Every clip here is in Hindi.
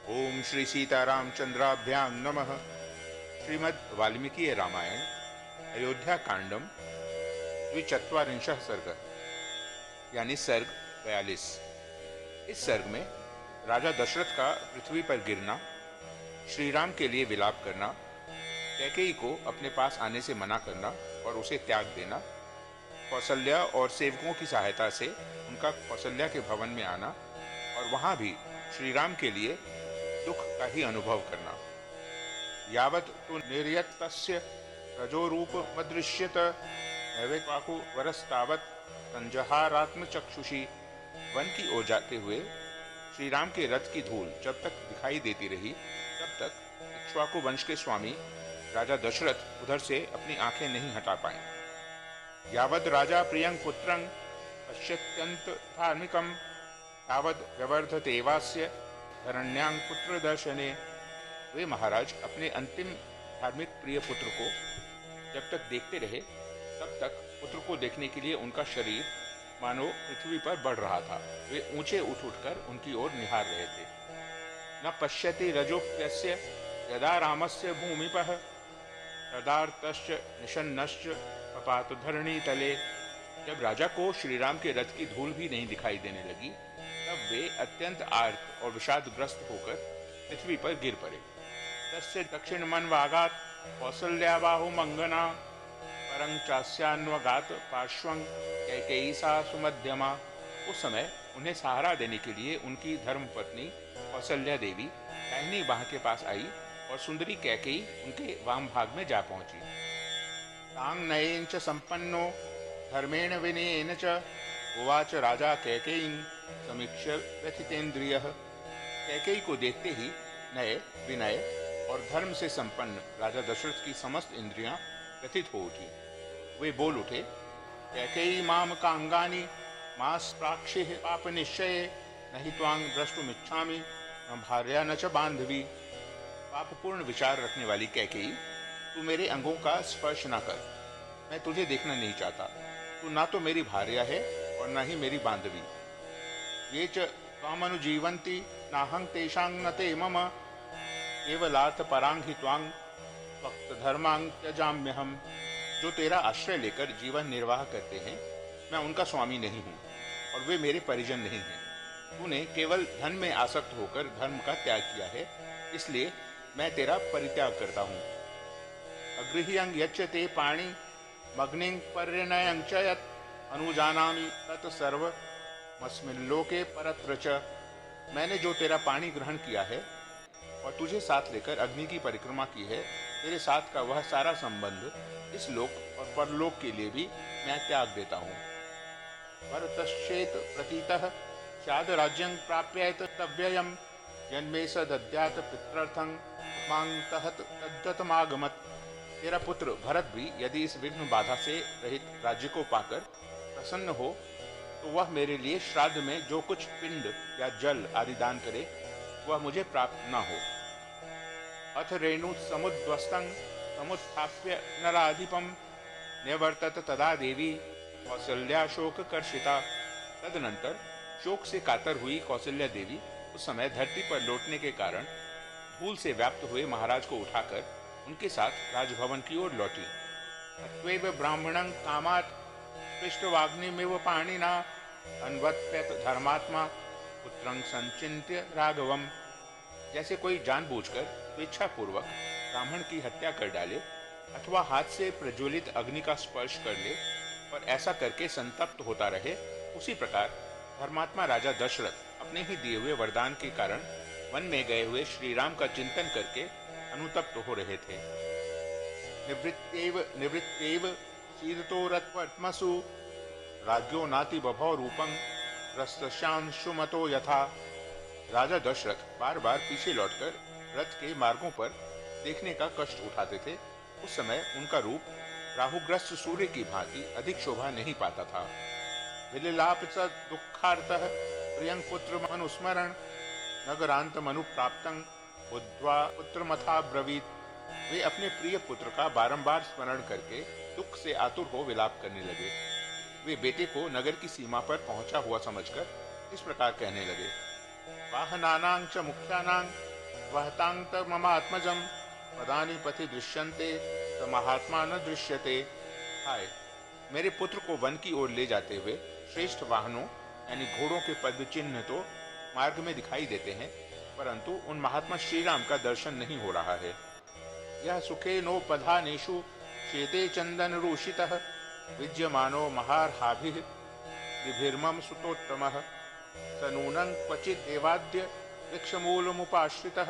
ओम श्री सीतारामचंद्राभ्यां नमः। श्रीमद् वाल्मीकि रामायण अयोध्या कांडम द्विचत्वारिंशः सर्ग यानी सर्ग 42। इस सर्ग में राजा दशरथ का पृथ्वी पर गिरना, श्री राम के लिए विलाप करना, कैकेयी को अपने पास आने से मना करना और उसे त्याग देना, कौशल्या और सेवकों की सहायता से उनका कौशल्या के भवन में आना और वहां भी श्री राम के लिए दुख का ही अनुभव करना। यावत् तु निर्यतस्य रजोरूपमदृश्यत नैवेत्वाकु वरस्तावत् संजहारात्मचक्षुषी। वन की ओर जाते हुए श्री राम के रथ की धूल जब तक दिखाई देती रही तब तक इक्ष्वाकु वंश के स्वामी राजा दशरथ उधर से अपनी आंखें नहीं हटा पाए। यावद् राजा प्रियं पुत्रं पश्यत्यंत धार्मिकं तावद् व्यवर्धतेवास्य धरण्यां पुत्र दर्शने। वे महाराज अपने अंतिम धार्मिक प्रिय पुत्र को जब तक देखते रहे तब तक पुत्र को देखने के लिए उनका शरीर मानो पृथ्वी पर बढ़ रहा था। वे ऊंचे उठ उठकर उनकी ओर निहार रहे थे। न पश्यति रजोप्यस्य यदा रामस्य भूमिपः तदार्तश्च निशन्नश्च पपात धरणी तले। जब राजा को श्री राम के रथ की धूल भी नहीं दिखाई देने लगी तब वे अत्यंत आर्त और विषादग्रस्त होकर पृथ्वी पर गिर पड़े। तस्य दक्षिण मनवागात कौसल्या बाहु मंगना परं चास्यान्वगात पार्श्वं कैकेयी सा सुमध्यमा। उस समय उन्हें सहारा देने के लिए उनकी धर्मपत्नी कौसल्या देवी दाहिनी बाह के पास आई और सुंदरी कैकेयी उनके वाम भाग में जा पहुंची। तांग नयेन च संपन्नो धर्मेण विनयेन च उवाच राजा कैकेयीं समीक्ष्य व्यथितेन्द्रियः। कैकेयी को देखते ही नए, विनय और धर्म से संपन्न राजा दशरथ की समस्त इंद्रियां व्यथित हो उठी। वे बोल उठे, कैकेयी माम कांगानी मास प्राक्षिः पाप निश्चये नहि त्वांग द्रष्टुमिच्छामि न भार्या न च बांधवी। पापपूर्ण विचार रखने वाली कैकेयी, तू मेरे अंगों का स्पर्श न कर, मैं तुझे देखना नहीं चाहता। तू ना तो मेरी भार्या है और न ही मेरी बांधवी। ये च त्वामनुजीवन्ति नाहं तेषां न ते मम केवलार्थ परांग हि त्वां भक्त धर्मांग त्यजाम्यहम्। जो तेरा आश्रय लेकर जीवन निर्वाह करते हैं मैं उनका स्वामी नहीं हूँ और वे मेरे परिजन नहीं हैं। तूने केवल धन में आसक्त होकर धर्म का त्याग किया है, इसलिए मैं तेरा परित्याग करता हूँ। अगृह्यं यच्च ते पाणि मग्निं पर्यनयं च यत् अनुजानामि तत् सर्वमस्मिल्लोके परत्र च। मैंने जो तेरा पानी ग्रहण किया है और तुझे साथ लेकर अग्नि की परिक्रमा की है, तेरे साथ का वह सारा संबंध इस लोक और परलोक के लिए भी मैं त्याग देता हूँ। भरतश्चेत प्रतीतः स्याद् राज्यं प्राप्येत तव्ययं जन्मे स दद्यात् पितृर्थं मांग तहत तद्दतमागमत्। तेरा पुत्र भरत भी यदि इस विघ्न बाधा से रहित राज्य को पाकर प्रसन्न हो तो वह मेरे लिए श्राद्ध में जो कुछ पिंड या जल आदि दान करे वह मुझे प्राप्त न हो। अथ रेणु समुद्वस्तं समुत्थाप्य नराधिपं निवर्तत तदा देवी कौसल्या शोक कर्षिता। तदनंतर शोक से कातर हुई कौसल्या देवी उस समय धरती पर लौटने के कारण धूल से व्याप्त हुए महाराज को उठाकर उनके साथ राजभवन की ओर लौटी। अत्वैव ब्राह्मणं कामात् पृष्ठवाग्निमिव पाणिना अन्वत्प्यत धर्मात्मा पुत्रं संचिन्त्य राघवम। जैसे कोई जानबूझकर स्वेच्छापूर्वक ब्राह्मण की हत्या कर डाले अथवा हाथ से प्रज्वलित अग्नि का स्पर्श कर ले और ऐसा करके संतप्त होता रहे, उसी प्रकार धर्मात्मा राजा दशरथ अपने ही दिए हुए वरदान के कारण वन में गए हुए श्री राम का चिंतन करके अनुतप्त हो रहे थे। निवृत्तेव शीदतो रत्वत्मसु राज्यो नाति बभौ रूपं रस्तशांशुमतो यथा। राजा दशरथ बार बार पीछे लौटकर रथ के मार्गों पर देखने का कष्ट उठाते थे। उस समय उनका रूप राहुग्रस्त सूर्य की भांति अधिक शोभा नहीं पाता था। विललाप स दुःखार्तः प्रियं पुत्र मनुस्मरण नगरांत मनु प्राप्तं बुद्ध्वा पुत्रमथा ब्रवीत। वे अपने प्रिय पुत्र का बारंबार स्मरण करके दुख से आतुर हो विलाप करने लगे। वे बेटे को नगर की सीमा पर पहुंचा हुआ समझकर इस प्रकार कहने लगे, वाहनानां च मुख्यानां वहतांग ममात्मजम पदानि पथि दृश्यन्ते स महात्मा न दृश्यते। हाय, मेरे पुत्र को वन की ओर ले जाते हुए श्रेष्ठ वाहनों यानी घोड़ों के पद चिन्ह तो मार्ग में दिखाई देते हैं, परंतु उन महात्मा श्री राम का दर्शन नहीं हो रहा है। यह सुखे नो पधानेषु शेते चंदन रूषितः विद्यमानो महार्हाभिः विभिर्मम सुतोत्तमः स नूनं क्वचित् देवाद्य वृक्षमूलमुपाश्रितः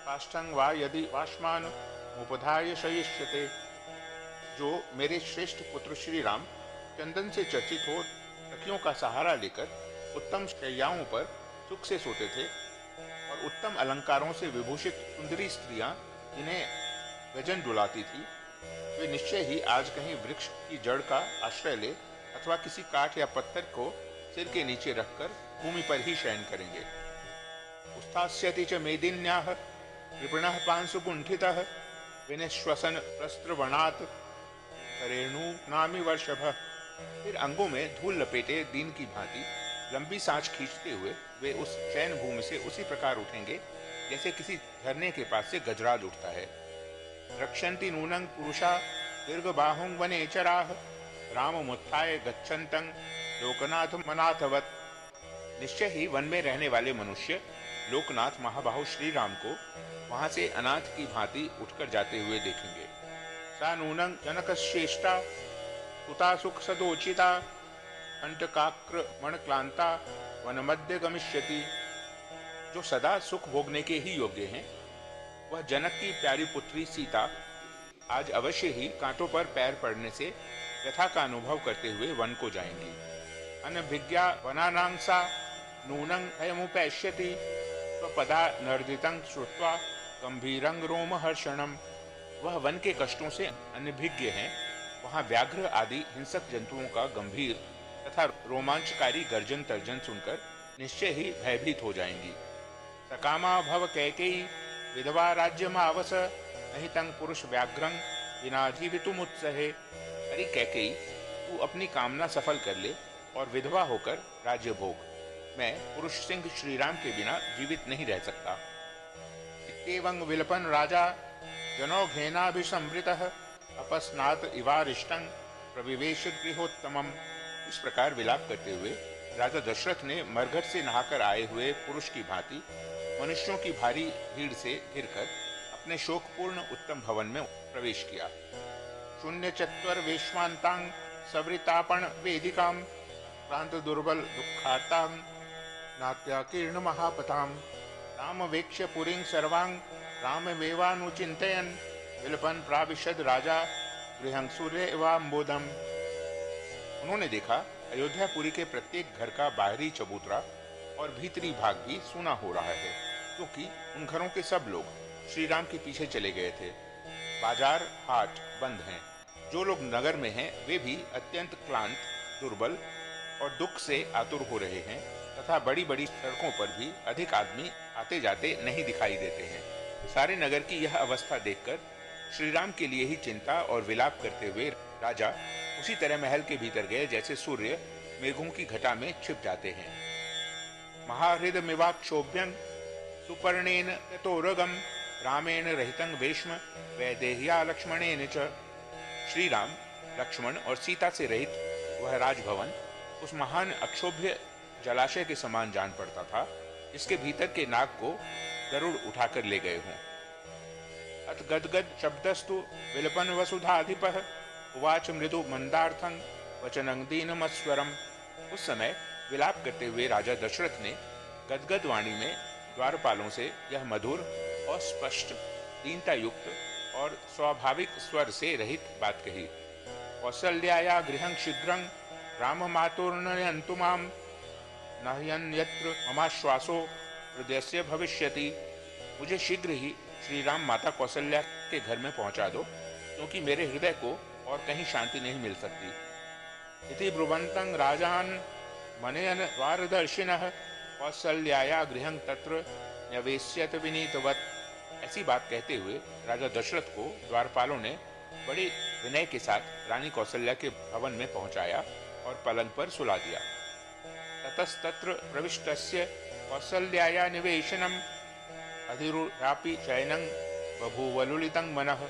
काष्ठं वा यदि वाष्मान उपधाय शयिष्यते। जो मेरे श्रेष्ठ पुत्र श्री राम चंदन से चर्चित हो सखियों का सहारा लेकर उत्तम शैयाओं पर सुख से सोते थे और उत्तम अलंकारों से विभूषित सुंदरी स्त्रियां जिन्हें गजन डुलाती थी, वे निश्चय ही आज कहीं वृक्ष की जड़ का आश्रय ले अथवा किसी काठ या पत्थर को सिर के नीचे रखकर भूमि पर ही शयन करेंगे। उत्थास्यति च मेदिन्याः कृपणः पांशुकुंठितः विनिश्वसन प्रस्त्रवणात् करेणु नामी वर्षभः। फिर अंगों में धूल लपेटे दीन की भांति लंबी सांस खींचते हुए वे उस शयन भूमि से उसी प्रकार उठेंगे जैसे किसी झरने के पास से गजराज उठता है। रक्षन्ति नूनं पुरुषा दीर्घबाहुं वनेचराः राममुत्थाय गच्छन्तं लोकनाथ मनाथवत्। निश्चय ही वन में रहने वाले मनुष्य लोकनाथ महाबाहु श्री राम को वहां से अनाथ की भांति उठकर जाते हुए देखेंगे। सा नूनं जनकश्रेष्ठा सुता सुख सदोचिता कंटकाक्रमणक्लांता वन मध्य गमिष्यति। जो सदा सुख भोगने के ही योग्य हैं, वह जनक की प्यारी पुत्री सीता आज अवश्य ही कांटों पर पैर पड़ने से व्यथा का अनुभव करते हुए वन को जाएंगी। अनभिज्ञा वनानांसा नूनं हयमुपैष्यति स्वपदा नर्दितं श्रुत्वा गंभीरं रोमहर्षणम्। वह वन के कष्टों से अनभिज्ञ हैं, वहां व्याघ्र आदि हिंसक जंतुओं का गंभीर तथा रोमांचकारी गर्जन तर्जन सुनकर निश्चय ही भयभीत हो जाएंगी। सकामा भव कैकेयी विधवा राज्यमावस नहितं पुरुष व्याघ्रं विना जीवितुमुत्सहे। अरे कैकेयी, तू अपनी कामना सफल कर ले और विधवा होकर राज्य भोग। मैं पुरुष सिंह श्री राम के बिना जीवित नहीं रह सकता। इत्येवं विलपन राजा जनौघेनाभिसंवृतः अपस्नात इवारिष्टं प्रविवेश गृहोत्तमम्। इस प्रकार विलाप करते हुए राजा दशरथ ने मरघट से नहाकर आए हुए पुरुष की भांति मनुष्यों की भारी भीड़ से घिरकर अपने शोकपूर्ण उत्तम भवन में प्रवेश किया। शून्य चत्वर वेश्वांतांग सवृतापण वेदिकां क्रांत दुर्बल दुखार्तां नात्याकीर्ण महापतां राम वेक्ष्य पुरीं सर्वांग राममेवानुचिन्तयन् विलपन प्राविशद राजा गृहं सूर्येवाम्बोधम्। उन्होंने देखा अयोध्यापुरी के प्रत्येक घर का बाहरी चबूतरा और भीतरी भाग भी सूना हो रहा है, क्योंकि उन घरों के सब लोग श्री राम के पीछे चले गए थे। बाजार हाट बंद हैं। जो लोग नगर में हैं वे भी अत्यंत क्लांत, दुर्बल और दुख से आतुर हो रहे हैं तथा बड़ी बड़ी सड़कों पर भी अधिक आदमी आते जाते नहीं दिखाई देते हैं। सारे नगर की यह अवस्था देखकर श्री राम के लिए ही चिंता और विलाप करते हुए राजा उसी तरह महल के भीतर गए जैसे सूर्य मेघों की घटा में छिप जाते हैं। महाहृदमिवाक्षोभ्यं सुपर्णेन ततोरगम रामेण रहितं वेश्म वैदेह्या लक्ष्मणेन च। श्री राम, लक्ष्मण और सीता से रहित वह राजभवन उस महान अक्षोभ्य जलाशय के समान जान पड़ता था, जिसके भीतर के नाग को गरुड़ उठाकर ले गए हों। अथ गदगद शब्दस्तु विलपन वसुधाधिपः उवाच मृदु मंदार्थं वचनं दीनमस्वरम्। उस समय विलाप करते हुए राजा दशरथ ने गदगद वाणी में द्वारपालों से यह मधुर और स्पष्ट, दीनता युक्त और स्वाभाविक स्वर से रहित बात कही। कौसल्याया गृहं शीघ्रं राम मातुर्नयन्तु मां नह्यन्यत्र ममाश्वासो हृदयस्य भविष्यति। मुझे शीघ्र ही श्री राम माता कौशल्या के घर में पहुंचा दो, क्योंकि मेरे हृदय को और कहीं शांति नहीं मिल सकती। इति ब्रुवन्तं राजान मनयन द्वारदर्शिनः कौसल्याया गृहं तत्र न्यवेश्यत विनीतवत्। ऐसी बात कहते हुए राजा दशरथ को द्वारपालों ने बड़े विनय के साथ रानी कौशल्या के भवन में पहुंचाया और पलंग पर सुला दिया। ततस्तत्र प्रविष्टस्य कौसल्याया निवेशनम अधिरूढ़ापि शयनं बभूवलुलितं मनः।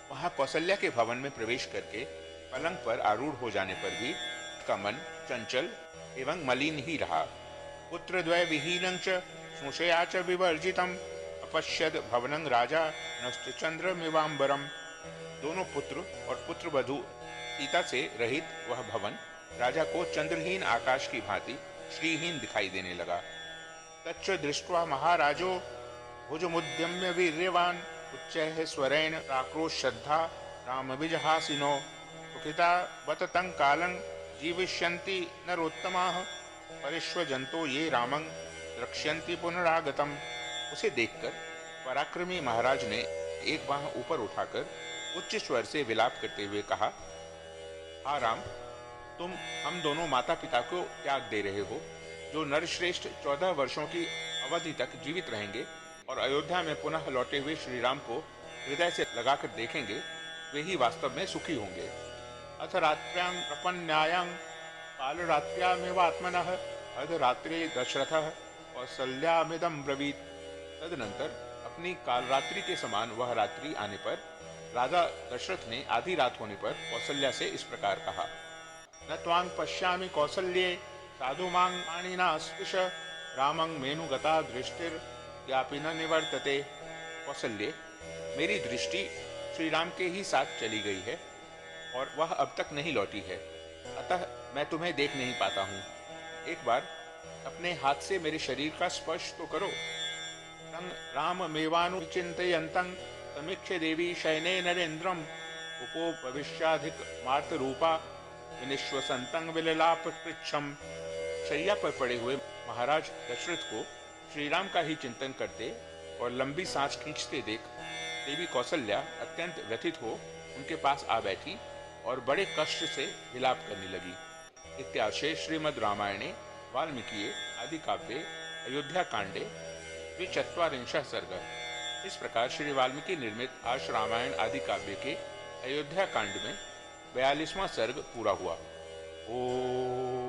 वहां कौशल्या के भवन में प्रवेश करके पलंग पर आरूढ़ हो जाने पर भी उसका मन चंचल एवं मलिन ही रहा। पुत्रद्वय विहीनं च संशया च विवर्जितम् अपश्यद भवनं राजा नष्टचंद्रमिवांबरम। दोनों पुत्र और पुत्रवधू सीता से रहित वह भवन राजा को चंद्रहीन आकाश की भांति श्रीहीन दिखाई देने लगा। तच्च दृष्ट्वा महाराजो भुजमुद्यम्य वीर्यवान उच्चैः स्वरेण प्राक्रोश श्रद्धा रामविजहासिनो सुखिता बत तं कालं जीविष्यन्ति नरोत्तमाः परिष्वजन्तो ये रामं द्रक्ष्यन्ति पुनरागतम। उसे देखकर पराक्रमी महाराज ने एक बाह ऊपर उठाकर उच्च स्वर से विलाप करते हुए कहा, हा राम, तुम हम दोनों माता पिता को त्याग दे रहे हो। जो नरश्रेष्ठ 14 वर्षों की अवधि तक जीवित रहेंगे और अयोध्या में पुनः लौटे हुए श्री राम को हृदय से लगाकर देखेंगे, वे ही वास्तव में सुखी होंगे। अथ रात्र्यां प्रपन्नायां कालरात्र्यामिवात्मनः अर्धरात्रे दशरथः कौसल्यामिदं ब्रवीत। तदनंतर अपनी कालरात्रि के समान वह रात्रि आने पर राजा दशरथ ने आधी रात होने पर कौसल्या से इस प्रकार कहा, न त्वां पश्यामि कौसल्ये साधु मां पाणिना स्पृश रामं मेनुगता दृष्टिर्यापि न निवर्तते। कौसल्ये, मेरी दृष्टि श्री राम के ही साथ चली गई है और वह अब तक नहीं लौटी है, अतः मैं तुम्हें देख नहीं पाता हूँ। एक बार अपने हाथ से मेरे शरीर का स्पर्श तो करो। तं राममेवानुचिन्तयन्तं समीक्ष्य देवी शयने नरेन्द्रम उपोपविश्याधिक मार्तरूपा विनिश्वसन्तं विललाप पृच्छम। शैया पर पड़े हुए महाराज दशरथ को श्री राम का ही चिंतन करते और लंबी सांस खींचते देख देवी कौसल्या अत्यंत व्यथित हो उनके पास आ बैठी और बड़े कष्ट से विलाप करने लगी। इत्याशे श्रीमद् रामायणे वाल्मीकिये आदि काव्ये अयोध्या कांडे 24 सर्ग। इस प्रकार श्री वाल्मीकि निर्मित आश रामायण आदि काव्य के अयोध्या कांड में 42वां सर्ग पूरा हुआ। ओ